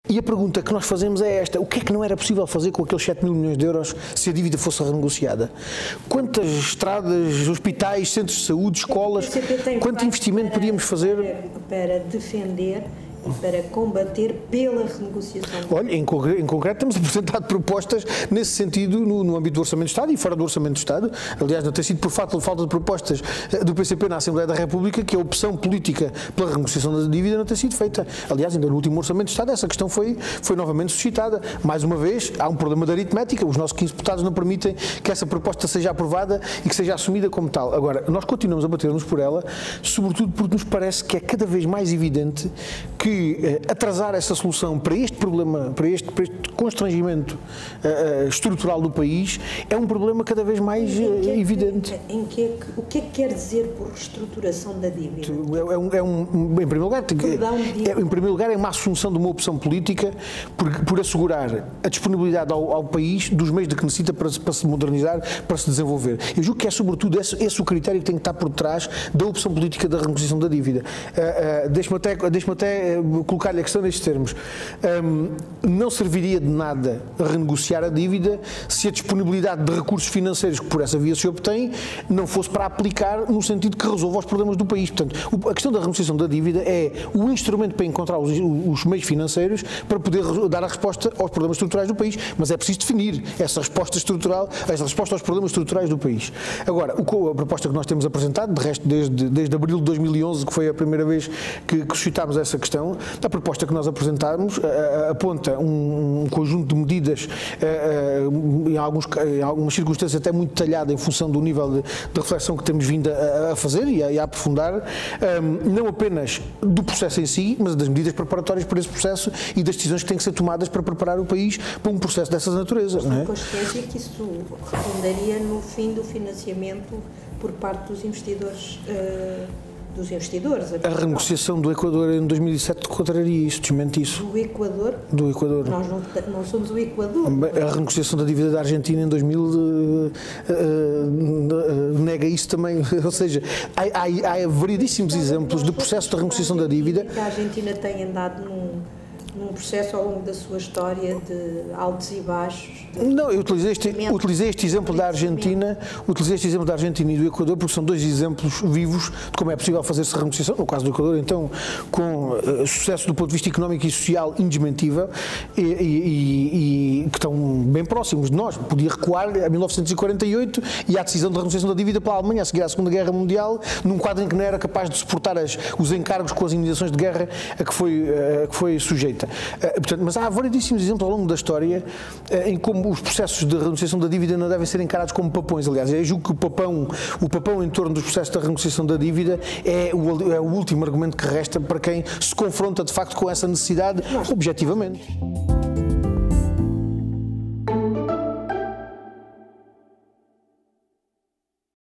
E a pergunta que nós fazemos é esta: o que é que não era possível fazer com aqueles 7 mil milhões de euros se a dívida fosse renegociada? Quantas estradas, hospitais, centros de saúde, escolas, quanto investimento podíamos fazer? Para defender e para combater pela renegociação. Olha, em concreto temos apresentado propostas nesse sentido no âmbito do Orçamento do Estado e fora do Orçamento do Estado. Aliás, não tem sido por falta de propostas do PCP na Assembleia da República que a opção política pela renegociação da dívida não tem sido feita. Aliás, ainda no último Orçamento do Estado essa questão foi novamente suscitada. Mais uma vez, há um problema de aritmética. Os nossos 15 deputados não permitem que essa proposta seja aprovada e que seja assumida como tal. Agora, nós continuamos a bater-nos por ela, sobretudo porque nos parece que é cada vez mais evidente que atrasar essa solução para este problema, para este constrangimento estrutural do país, é um problema cada vez mais evidente. O que é que quer dizer por reestruturação da dívida? Em primeiro lugar, é uma assunção de uma opção política por assegurar a disponibilidade ao país dos meios de que necessita para se modernizar, para se desenvolver. Eu julgo que é sobretudo esse o critério que tem que estar por trás da opção política da renegociação da dívida. Deixe-me até colocar-lhe a questão nestes termos. Não serviria de nada renegociar a dívida se a disponibilidade de recursos financeiros que por essa via se obtém não fosse para aplicar no sentido que resolva os problemas do país. Portanto, a questão da renegociação da dívida é o instrumento para encontrar os meios financeiros para poder dar a resposta aos problemas estruturais do país, mas é preciso definir essa resposta estrutural, essa resposta aos problemas estruturais do país. Agora, a proposta que nós temos apresentado, de resto desde abril de 2011, que foi a primeira vez que suscitámos essa questão, a proposta que nós apresentámos aponta um conjunto de medidas, em algumas circunstâncias até muito detalhada em função do nível de reflexão que temos vindo a fazer e a aprofundar, não apenas do processo em si, mas das medidas preparatórias para esse processo e das decisões que têm que ser tomadas para preparar o país para um processo dessas naturezas. Mas tem consciência que isso redundaria no fim do financiamento por parte dos investidores. A renegociação do Equador em 2007 contraria isso, desmente isso. Do Equador? Do Equador. Nós não somos o Equador. A renegociação da dívida da Argentina em 2000 nega isso também. Ou seja, há variedíssimos exemplos de processo de renegociação da dívida. Que a Argentina tem andado num processo ao longo da sua história de altos e baixos. Não, eu utilizei este exemplo da Argentina, e do Equador, porque são dois exemplos vivos de como é possível fazer-se renegociação. No caso do Equador, então, com sucesso do ponto de vista económico e social indesmentível e que estão bem próximos de nós. Podia recuar a 1948 e à decisão de renegociação da dívida pela Alemanha a seguir à Segunda Guerra Mundial, num quadro em que não era capaz de suportar os encargos com as indenizações de guerra a que foi sujeita. Portanto, mas há variedíssimos exemplos ao longo da história em como os processos de renegociação da dívida não devem ser encarados como papões. Aliás, eu julgo que o papão em torno dos processos da renegociação da dívida é o último argumento que resta para quem se confronta de facto com essa necessidade objetivamente.